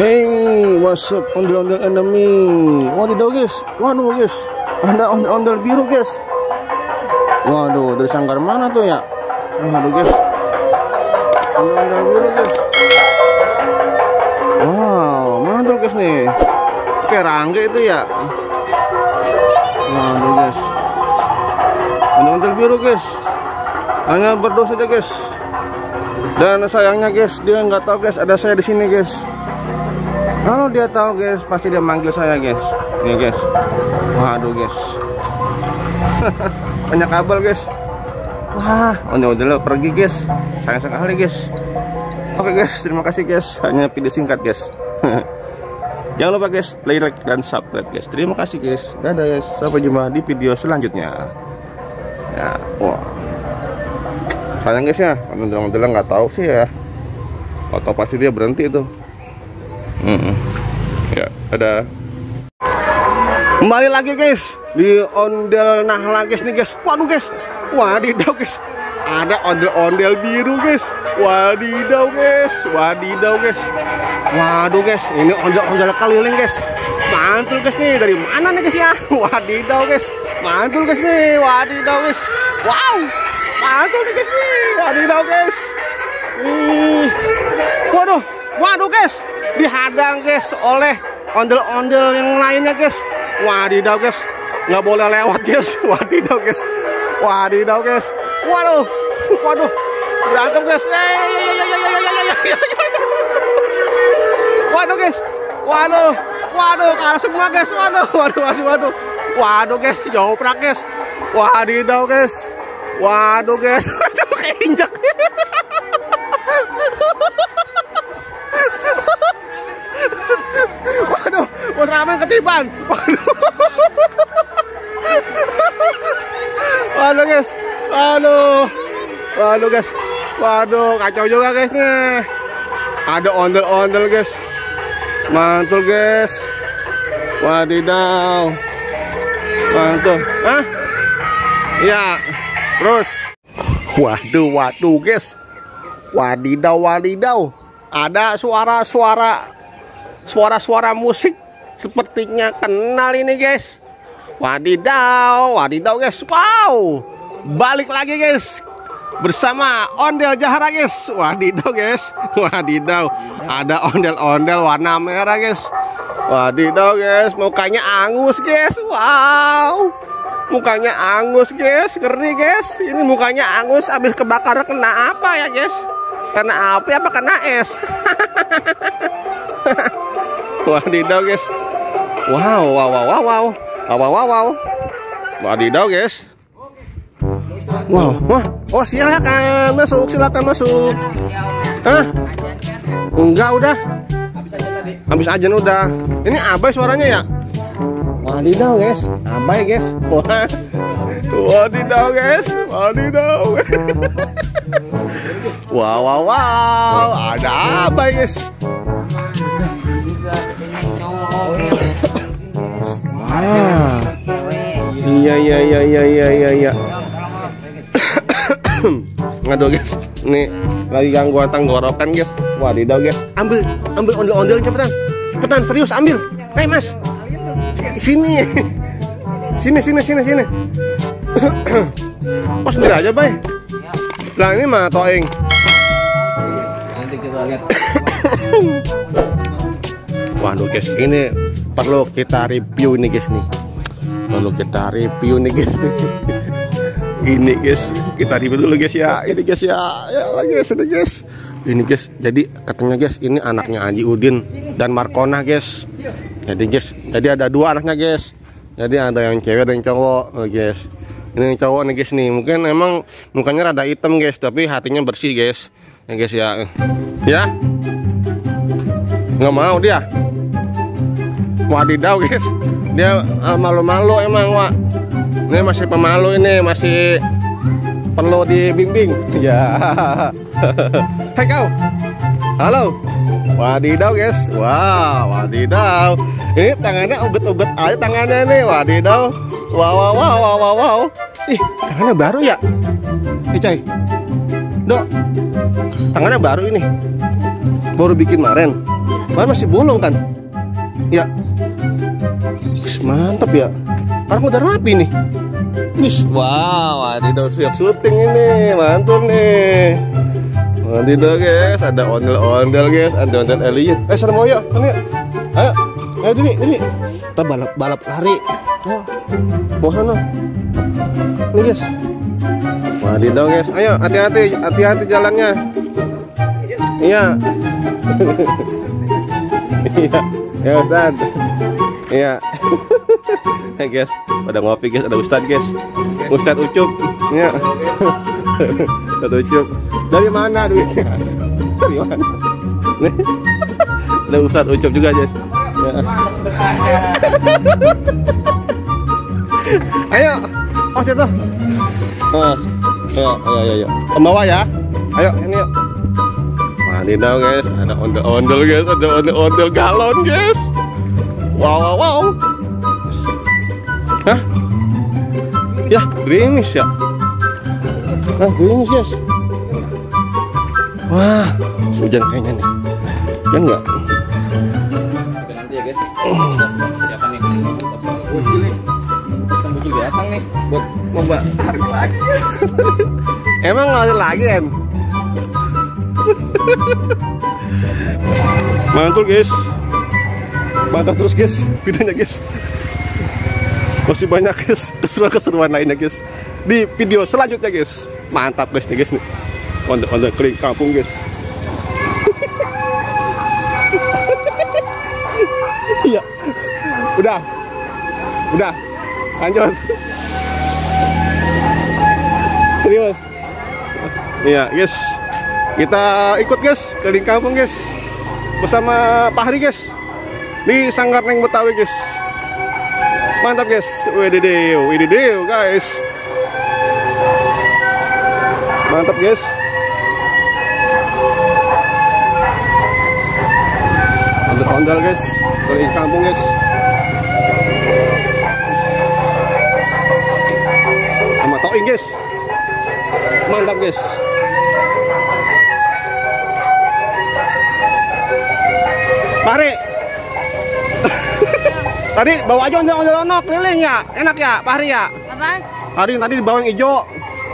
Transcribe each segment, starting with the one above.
Hey, what's up ondel-ondel enemy? Waduh guys, ada ondel-ondel biru guys. Waduh, dari sangkar mana tuh ya? Waduh guys, ondel-ondel biru guys. Wow, mantul guys nih. Kayak rangga itu ya. Waduh guys, ondel-ondel biru guys. Hanya berdua saja guys. Dan sayangnya guys, dia nggak tahu guys ada saya di sini guys. Kalau dia tahu guys, pasti dia manggil saya guys. Nih guys. Waduh guys. Banyak kabel guys. Wah, udah pergi guys. Sayang sekali guys. Oke guys, terima kasih guys. Hanya video singkat guys. Jangan lupa guys, like dan subscribe guys. Terima kasih guys. Dadah guys. Sampai jumpa di video selanjutnya. Ya, wah. Sayang guys ya, ondel-ondel nggak tahu sih ya. Atau pasti dia berhenti itu. Ya, ada. Kembali lagi guys di ondel nahla guys nih guys. Waduh guys, wadidaw guys. Ada ondel-ondel biru guys. Wadidaw guys, wadidaw guys. Waduh guys, ini ondel-ondel keliling guys. Mantul guys nih, dari mana nih guys ya? Wadidaw guys, mantul guys nih. Wadidaw guys. Wow, mantul nih guys nih. Wadidaw guys. Waduh, waduh guys, dihadang guys oleh ondel-ondel yang lainnya guys. Wadidaw guys, nggak boleh lewat guys. Wadidaw guys, wadidaw guys. Waduh, waduh, berantem guys. Waduh guys, waduh, waduh, kalah semua guys. Waduh, waduh, waduh, waduh, waduh guys, jauh prak guys. Wadidaw guys, waduh guys, waduh keinjak. Waduh, Ultraman ketiban. Waduh guys, waduh, waduh guys, waduh kacau juga guys nih. Ada ondel-ondel guys, mantul guys. Wadidaw, mantul. Hah? Ya, terus. Waduh, waduh guys. Wadidaw, wadidaw. Ada suara-suara musik. Sepertinya kenal ini guys. Wadidaw, wadidaw guys. Wow, balik lagi guys bersama ondel Jahara guys. Wadidaw guys, wadidaw. Ada ondel-ondel warna merah guys. Wadidaw guys, mukanya angus guys. Wow, mukanya angus guys, ngeri guys. Ini mukanya angus habis kebakar kena apa ya guys? Kena api apa kena es? Wadidaw guys. Wow, wow, wow, wow, wow, wow, wow, wow. Wadidaw guys. Wow, wah, oh silakan masuk, silakan masuk. Hah? Enggak udah. Habis aja udah. Ini abai suaranya ya? Wadidaw guys, abai guys. Wah, wadidaw guys, wadidaw. Wow, wow, wow, ada abai guys. Ah, iya, iya, iya, iya, iya, iya, iya. Ngaduh guys, ini lagi gangguan tenggorokan guys. Wadidaw guys, ambil ondel-ondel cepetan, cepetan, serius ambil. Hei mas, sini, sini. Oh sendiri aja bay. Lah ini mah toing. Nanti kita lihat. Waduh guys, ini perlu kita review nih guys nih. Perlu kita review nih guys. Ini guys, kita review dulu guys ya. Ini guys ya, ya lagi guys, ini guys. Ini guys, jadi katanya guys, ini anaknya Haji Udin dan Markona guys. Jadi guys, jadi ada dua anaknya guys. Jadi ada yang cewek dan yang cowok guys. Ini yang cowok nih guys nih. Mungkin emang mukanya rada hitam guys, tapi hatinya bersih guys. Ya guys ya. Ya? Nggak mau dia. Wadidaw guys. Dia malu-malu emang, Wak. Ini masih pemalu ini, masih perlu dibimbing. Ya. Hai kau. Halo. Wadidaw guys. Wow, wadidaw. Ini tangannya uget-uget aja tangannya nih. Wadidaw. Wow, wow, wow, wow, wow, wow. Ih, tangannya baru ya? Ih, coy. Dok. Tangannya baru ini. Baru bikin kemarin. Kemarin masih bolong kan? Ya. Wis, mantap ya. Sekarang udah rapi nih. Wis, wow, Adidas siap syuting ini, mantul nih. Adidas guys, ada ondel-ondel guys, ada ondel alien. Sana mau ya, sana ya. Ayo Dini. Kita balap lari. Oh, bawa sana. Nih guys. Adidas guys, ayo hati-hati jalannya. Iya. Iya, ya Ustaz. Iya. Hey guys, pada ngopi guys, ada Ustaz guys. Ustaz Ucup. Iya. Ustaz Ucup. Dari mana duitnya? Dari mana? Nih. Ada Ustaz Ucup juga guys. Ya. Ayo. Oh, jatuh. Ayo. Pembawa ya. Ayo, ini yuk. Wadidaw guys, ada ondel-ondel guys, ada ondel-ondel galon guys. Wow. Hah? Ya, gerimis ya. Gerimis guys. Wah, hujan kayaknya nih. Ya enggak? Nanti ya guys. Siapa nih? Bocil datang nih buat lomba tarik lagi. Emang nggak ada lagi kan? Mantul guys. Mantap terus guys, videonya guys. Masih banyak guys, keseruan lainnya guys di video selanjutnya guys. Mantap guys nih guys nih. Ondel keliling kampung guys. Iya. Udah. Lanjut. Serius. Iya guys. Kita ikut guys keliling kampung guys bersama Pak Hari guys di Sanggar Neng Betawi guys. Mantap guys. Widideu guys. Mantap guys. Ondel-ondel guys keliling kampung guys. Sama Toing guys. Mantap guys. Pari. Tadi bawa aja ondel-ondel keliling ya. Enak ya, Pak Hari ya? Apaan? Hari tadi di bawang hijau.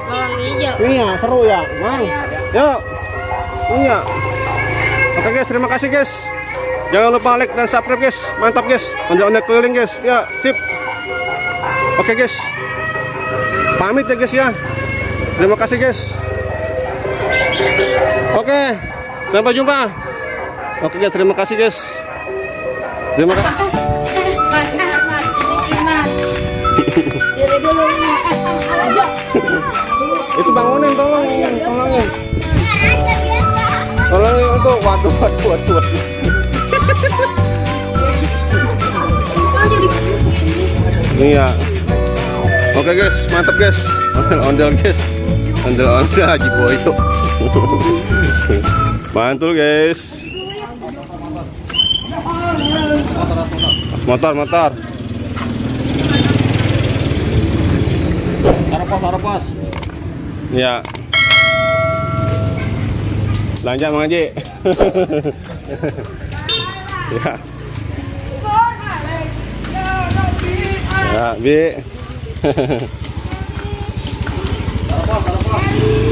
Bawang hijau. Iya, seru ya, Mang. Yuk. Iya. Oke guys, terima kasih guys. Jangan lupa like dan subscribe guys. Mantap guys. Ondel-ondel keliling guys. Ya, sip. Oke guys. Pamit ya guys ya. Terima kasih guys. Oke. Sampai jumpa. Oke guys, terima kasih guys. Terima kasih. Itu bangunin, tolongin. Tolongin itu. Waduh. Iya. Oke guys, mantap guys. Ondel guys. Ondel Haji Boyo. Mantul guys. Motor. Taruh pos. Ya. Belanja Mang Haji. Ya. Ya, Bi. Taruh pos.